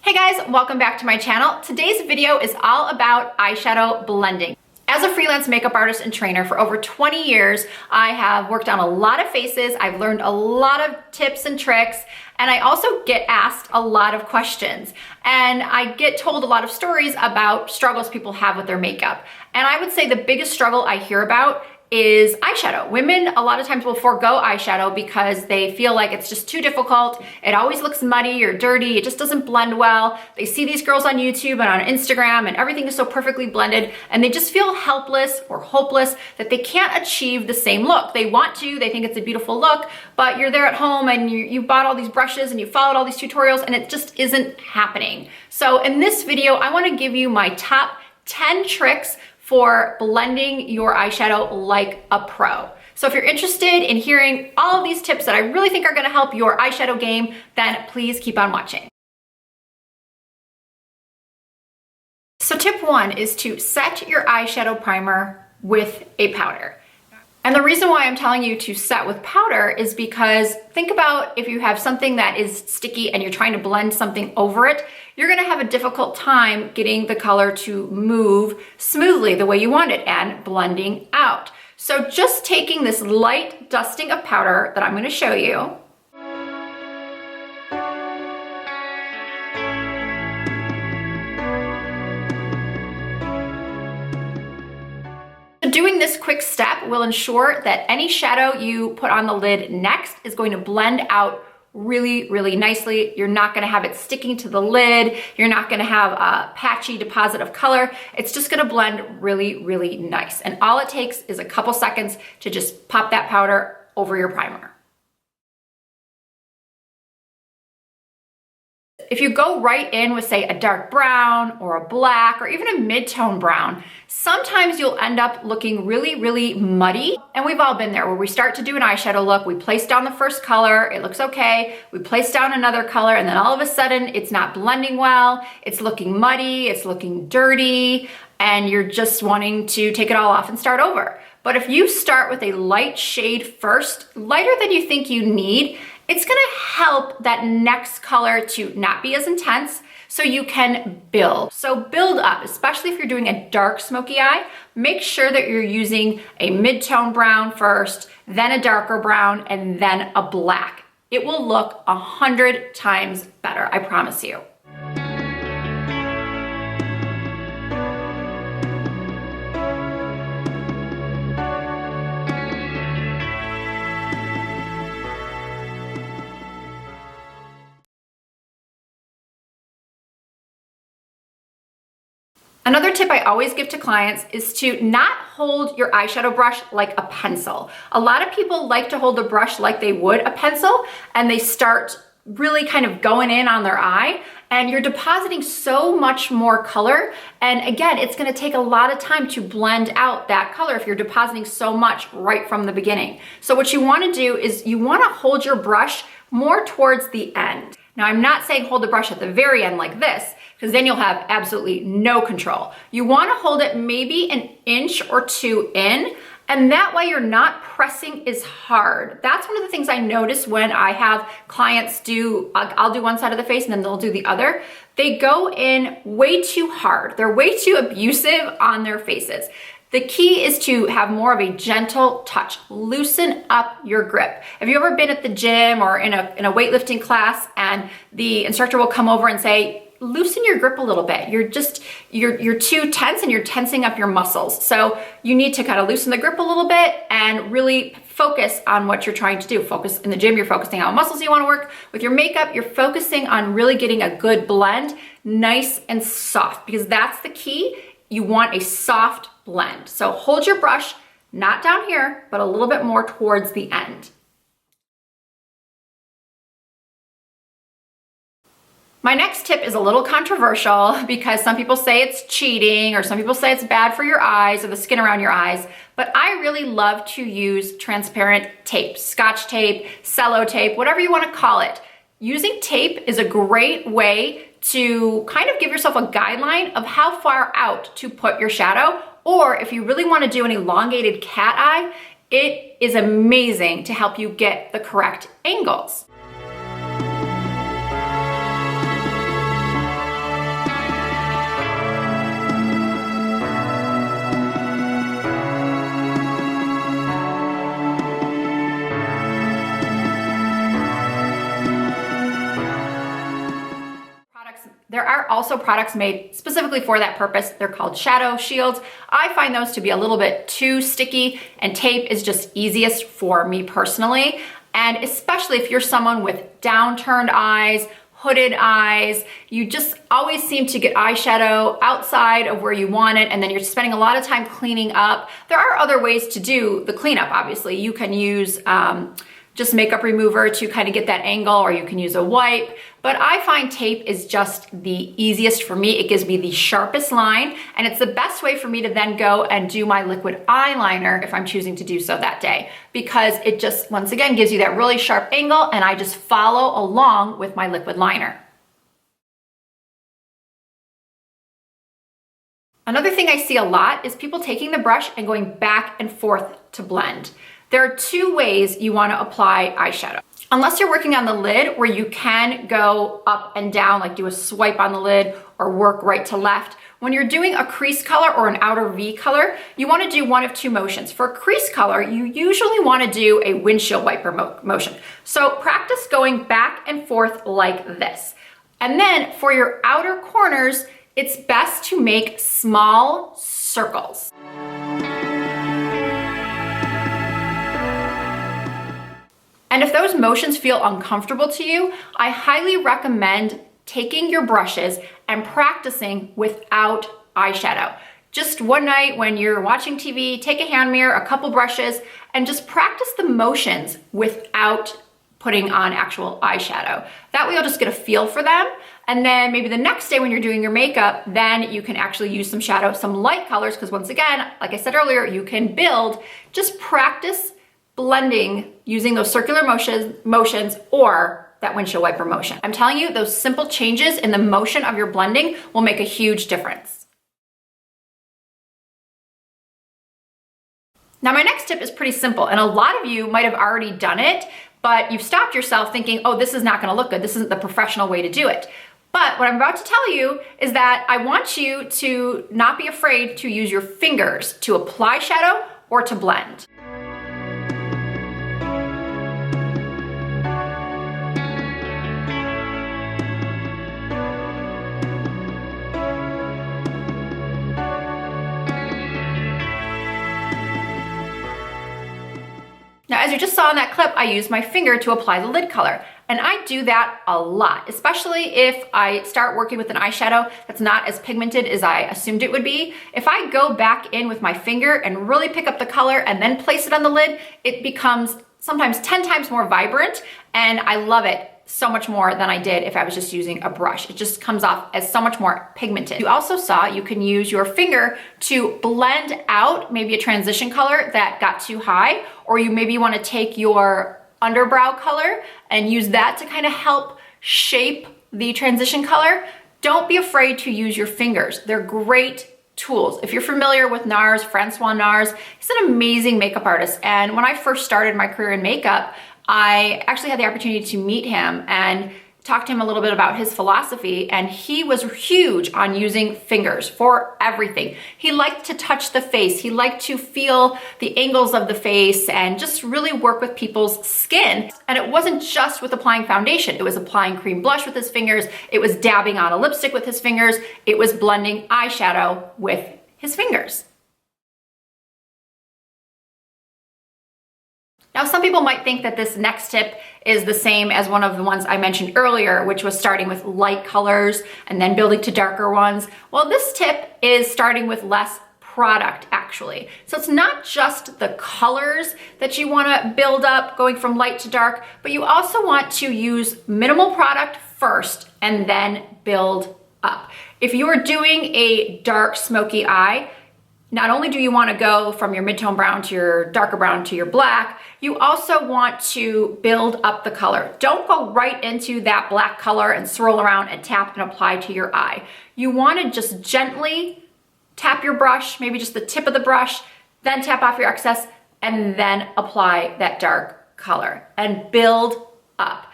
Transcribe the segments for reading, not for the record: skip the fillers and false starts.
Hey guys, welcome back to my channel. Today's video is all about eyeshadow blending. As a freelance makeup artist and trainer for over 20 years, I have worked on a lot of faces, I've learned a lot of tips and tricks, and I also get asked a lot of questions. And I get told a lot of stories about struggles people have with their makeup. And I would say the biggest struggle I hear about is eyeshadow. Women a lot of times will forego eyeshadow because they feel like it's just too difficult. It always looks muddy or dirty. It just doesn't blend well. They see these girls on YouTube and on Instagram and everything is so perfectly blended and they just feel helpless or hopeless that they can't achieve the same look. They want to, they think it's a beautiful look, but you're there at home and you bought all these brushes and you followed all these tutorials and it just isn't happening. So in this video, I wanna give you my top 10 tricks for blending your eyeshadow like a pro. So if you're interested in hearing all of these tips that I really think are gonna help your eyeshadow game, then please keep on watching. So tip one is to set your eyeshadow primer with a powder. And the reason why I'm telling you to set with powder is because think about if you have something that is sticky and you're trying to blend something over it, you're gonna have a difficult time getting the color to move smoothly the way you want it and blending out. So just taking this light dusting of powder that I'm gonna show you, doing this quick step will ensure that any shadow you put on the lid next is going to blend out really, really nicely. You're not gonna have it sticking to the lid. You're not gonna have a patchy deposit of color. It's just gonna blend really, really nice. And all it takes is a couple seconds to just pop that powder over your primer. If you go right in with, say, a dark brown or a black or even a mid-tone brown, sometimes you'll end up looking really, really muddy. And we've all been there where we start to do an eyeshadow look, we place down the first color, it looks okay, we place down another color, and then all of a sudden it's not blending well, it's looking muddy, it's looking dirty, and you're just wanting to take it all off and start over. But if you start with a light shade first, lighter than you think you need, it's gonna help that next color to not be as intense so you can build. So build up, especially if you're doing a dark smoky eye, make sure that you're using a mid-tone brown first, then a darker brown, and then a black. It will look 100 times better, I promise you. Another tip I always give to clients is to not hold your eyeshadow brush like a pencil. A lot of people like to hold the brush like they would a pencil and they start really kind of going in on their eye and you're depositing so much more color. And again, it's gonna take a lot of time to blend out that color if you're depositing so much right from the beginning. So what you wanna do is you wanna hold your brush more towards the end. Now, I'm not saying hold the brush at the very end like this, because then you'll have absolutely no control. You wanna hold it maybe an inch or two in, and that way you're not pressing as hard. That's one of the things I notice when I have clients do, I'll do one side of the face and then they'll do the other. They go in way too hard. They're way too abusive on their faces. The key is to have more of a gentle touch. Loosen up your grip. Have you ever been at the gym or in a weightlifting class and the instructor will come over and say, loosen your grip a little bit. You're too tense and you're tensing up your muscles. So you need to kind of loosen the grip a little bit and really focus on what you're trying to do. Focus in the gym, you're focusing on what muscles you want to work. With your makeup, you're focusing on really getting a good blend, nice and soft, because that's the key. You want a soft blend. So hold your brush, not down here, but a little bit more towards the end. My next tip is a little controversial because some people say it's cheating or some people say it's bad for your eyes or the skin around your eyes, but I really love to use transparent tape, scotch tape, cello tape, whatever you want to call it. Using tape is a great way to kind of give yourself a guideline of how far out to put your shadow, or if you really want to do an elongated cat eye, it is amazing to help you get the correct angles. There are also products made specifically for that purpose. They're called shadow shields. I find those to be a little bit too sticky, and tape is just easiest for me personally. And especially if you're someone with downturned eyes, hooded eyes, you just always seem to get eyeshadow outside of where you want it, and then you're spending a lot of time cleaning up. There are other ways to do the cleanup, obviously. You can use just makeup remover to kind of get that angle, or you can use a wipe. But I find tape is just the easiest for me. It gives me the sharpest line, and it's the best way for me to then go and do my liquid eyeliner if I'm choosing to do so that day, because it just, once again, gives you that really sharp angle, and I just follow along with my liquid liner. Another thing I see a lot is people taking the brush and going back and forth to blend. There are two ways you want to apply eyeshadow. Unless you're working on the lid where you can go up and down, like do a swipe on the lid or work right to left. When you're doing a crease color or an outer V color, you want to do one of two motions. For a crease color, you usually want to do a windshield wiper motion. So practice going back and forth like this. And then for your outer corners, it's best to make small circles. And if those motions feel uncomfortable to you, I highly recommend taking your brushes and practicing without eyeshadow. Just one night when you're watching TV, take a hand mirror, a couple brushes, and just practice the motions without putting on actual eyeshadow. That way you'll just get a feel for them. And then maybe the next day when you're doing your makeup, then you can actually use some shadow, some light colors, because once again, like I said earlier, you can build. Just practice blending using those circular motions or that windshield wiper motion. I'm telling you, those simple changes in the motion of your blending will make a huge difference. Now, my next tip is pretty simple, and a lot of you might have already done it, but you've stopped yourself thinking, oh, this is not gonna look good. This isn't the professional way to do it. But what I'm about to tell you is that I want you to not be afraid to use your fingers to apply shadow or to blend. Now, as you just saw in that clip, I use my finger to apply the lid color. And I do that a lot, especially if I start working with an eyeshadow that's not as pigmented as I assumed it would be. If I go back in with my finger and really pick up the color and then place it on the lid, it becomes sometimes 10 times more vibrant, and I love it so much more than I did if I was just using a brush. It just comes off as so much more pigmented. You also saw you can use your finger to blend out maybe a transition color that got too high, or you maybe want to take your underbrow color and use that to kind of help shape the transition color. Don't be afraid to use your fingers. They're great tools. If you're familiar with NARS, Francois NARS, he's an amazing makeup artist. And when I first started my career in makeup, I actually had the opportunity to meet him and talk to him a little bit about his philosophy, and he was huge on using fingers for everything. He liked to touch the face. He liked to feel the angles of the face and just really work with people's skin. And it wasn't just with applying foundation. It was applying cream blush with his fingers. It was dabbing on a lipstick with his fingers. It was blending eyeshadow with his fingers. Now, some people might think that this next tip is the same as one of the ones I mentioned earlier, which was starting with light colors and then building to darker ones. Well, this tip is starting with less product, actually. So it's not just the colors that you want to build up going from light to dark, but you also want to use minimal product first and then build up. If you are doing a dark smoky eye, not only do you want to go from your mid-tone brown to your darker brown to your black, you also want to build up the color. Don't go right into that black color and swirl around and tap and apply to your eye. You want to just gently tap your brush, maybe just the tip of the brush, then tap off your excess, and then apply that dark color and build up.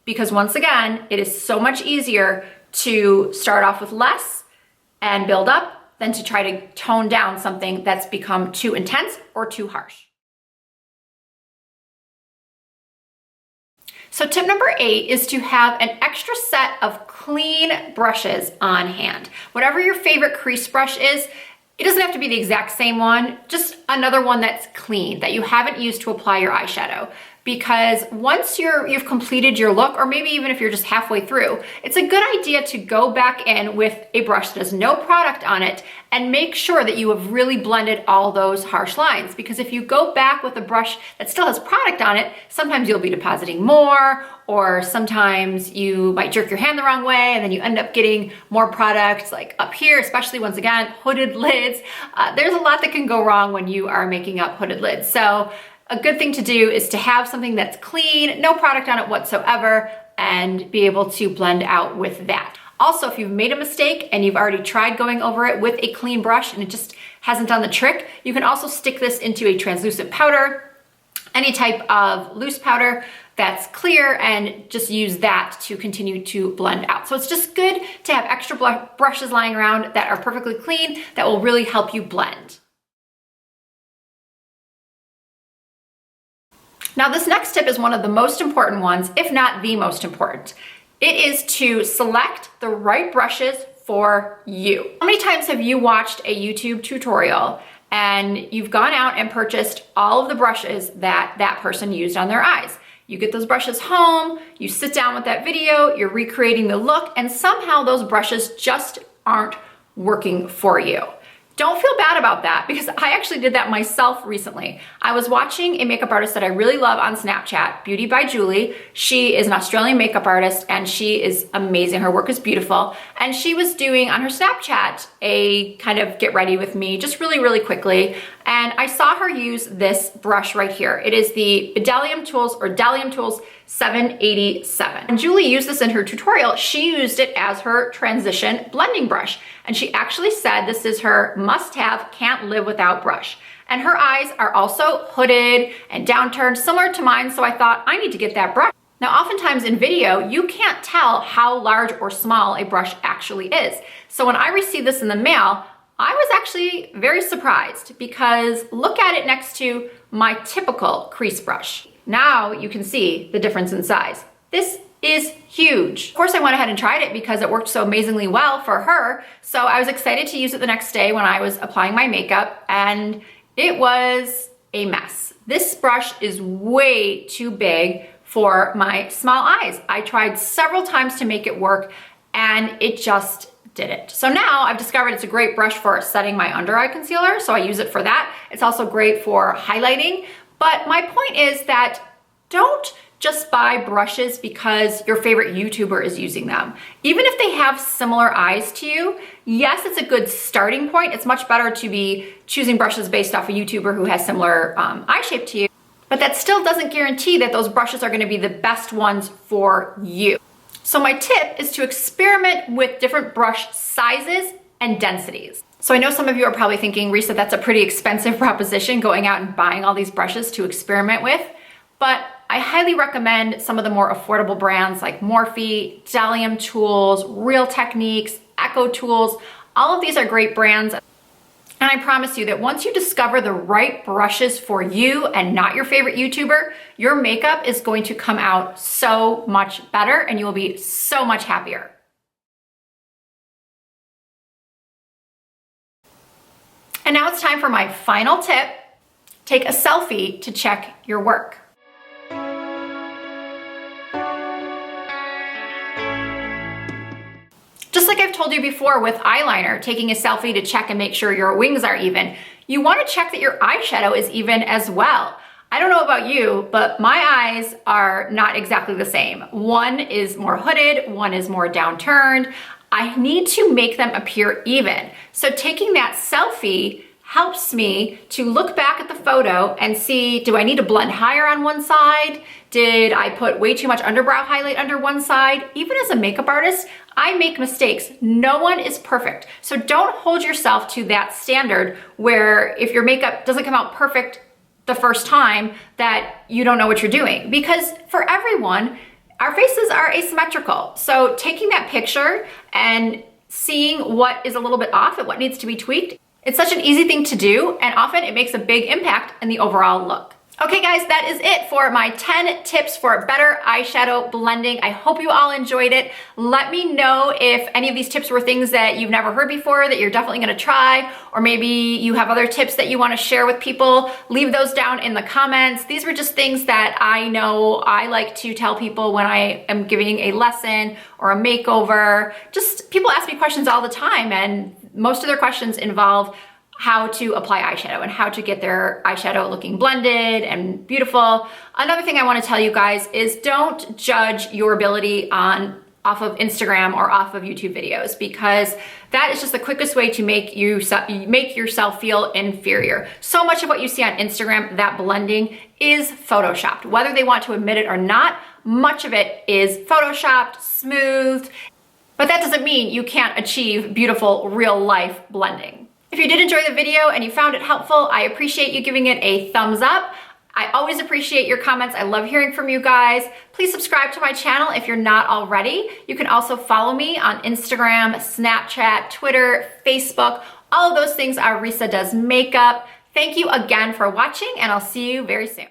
Because once again, it is so much easier to start off with less and build up than to try to tone down something that's become too intense or too harsh. So tip number 8 is to have an extra set of clean brushes on hand. Whatever your favorite crease brush is, it doesn't have to be the exact same one, just another one that's clean, that you haven't used to apply your eyeshadow. Because once you've completed your look, or maybe even if you're just halfway through, it's a good idea to go back in with a brush that has no product on it and make sure that you have really blended all those harsh lines. Because if you go back with a brush that still has product on it, sometimes you'll be depositing more, or sometimes you might jerk your hand the wrong way and then you end up getting more product like up here, especially once again, hooded lids. There's a lot that can go wrong when you are making up hooded lids. So a good thing to do is to have something that's clean, no product on it whatsoever, and be able to blend out with that. Also, if you've made a mistake and you've already tried going over it with a clean brush and it just hasn't done the trick, you can also stick this into a translucent powder, any type of loose powder that's clear, and just use that to continue to blend out. So it's just good to have extra brushes lying around that are perfectly clean that will really help you blend. Now, this next tip is one of the most important ones, if not the most important. It is to select the right brushes for you. How many times have you watched a YouTube tutorial and you've gone out and purchased all of the brushes that that person used on their eyes? You get those brushes home, you sit down with that video, you're recreating the look, and somehow those brushes just aren't working for you. Don't feel bad about that, because I actually did that myself recently. I was watching a makeup artist that I really love on Snapchat, Beauty by Julie. She is an Australian makeup artist and she is amazing. Her work is beautiful. And she was doing on her Snapchat a kind of get ready with me, just really, really quickly. And I saw her use this brush right here. It is the Bdellium Tools 787. And Julie used this in her tutorial. She used it as her transition blending brush. And she actually said this is her must-have, can't live without brush. And her eyes are also hooded and downturned, similar to mine, so I thought I need to get that brush. Now, oftentimes in video, you can't tell how large or small a brush actually is. So when I received this in the mail, I was actually very surprised, because look at it next to my typical crease brush. Now you can see the difference in size. This is huge. Of course, I went ahead and tried it because it worked so amazingly well for her. So I was excited to use it the next day when I was applying my makeup, and it was a mess. This brush is way too big for my small eyes. I tried several times to make it work and it just didn't. So now I've discovered it's a great brush for setting my under eye concealer, so I use it for that. It's also great for highlighting. But my point is that don't just buy brushes because your favorite YouTuber is using them. Even if they have similar eyes to you, yes, it's a good starting point. It's much better to be choosing brushes based off a YouTuber who has similar eye shape to you. But that still doesn't guarantee that those brushes are gonna be the best ones for you. So my tip is to experiment with different brush sizes and densities. So I know some of you are probably thinking, Risa, that's a pretty expensive proposition, going out and buying all these brushes to experiment with. But I highly recommend some of the more affordable brands like Morphe, Bdellium Tools, Real Techniques, Echo Tools. All of these are great brands. And I promise you that once you discover the right brushes for you and not your favorite YouTuber, your makeup is going to come out so much better and you will be so much happier. And now it's time for my final tip. Take a selfie to check your work. Just like I've told you before with eyeliner, taking a selfie to check and make sure your wings are even, you want to check that your eyeshadow is even as well. I don't know about you, but my eyes are not exactly the same. One is more hooded, one is more downturned. I need to make them appear even. So taking that selfie helps me to look back at the photo and see, do I need to blend higher on one side? Did I put way too much underbrow highlight under one side? Even as a makeup artist, I make mistakes. No one is perfect. So don't hold yourself to that standard where if your makeup doesn't come out perfect the first time, that you don't know what you're doing. Because for everyone, our faces are asymmetrical. So taking that picture and seeing what is a little bit off and what needs to be tweaked, it's such an easy thing to do, and often it makes a big impact in the overall look. Okay guys, that is it for my 10 tips for better eyeshadow blending. I hope you all enjoyed it. Let me know if any of these tips were things that you've never heard before that you're definitely gonna try, or maybe you have other tips that you wanna share with people. Leave those down in the comments. These were just things that I know I like to tell people when I am giving a lesson or a makeover. Just people ask me questions all the time, and most of their questions involve how to apply eyeshadow and how to get their eyeshadow looking blended and beautiful. Another thing I want to tell you guys is don't judge your ability off of Instagram or off of YouTube videos, because that is just the quickest way to make yourself feel inferior. So much of what you see on Instagram, that blending, is photoshopped. Whether they want to admit it or not, much of it is photoshopped, smoothed, but that doesn't mean you can't achieve beautiful real life blending. If you did enjoy the video and you found it helpful, I appreciate you giving it a thumbs up. I always appreciate your comments. I love hearing from you guys. Please subscribe to my channel if you're not already. You can also follow me on Instagram, Snapchat, Twitter, Facebook. All of those things are Risa Does Makeup. Thank you again for watching, and I'll see you very soon.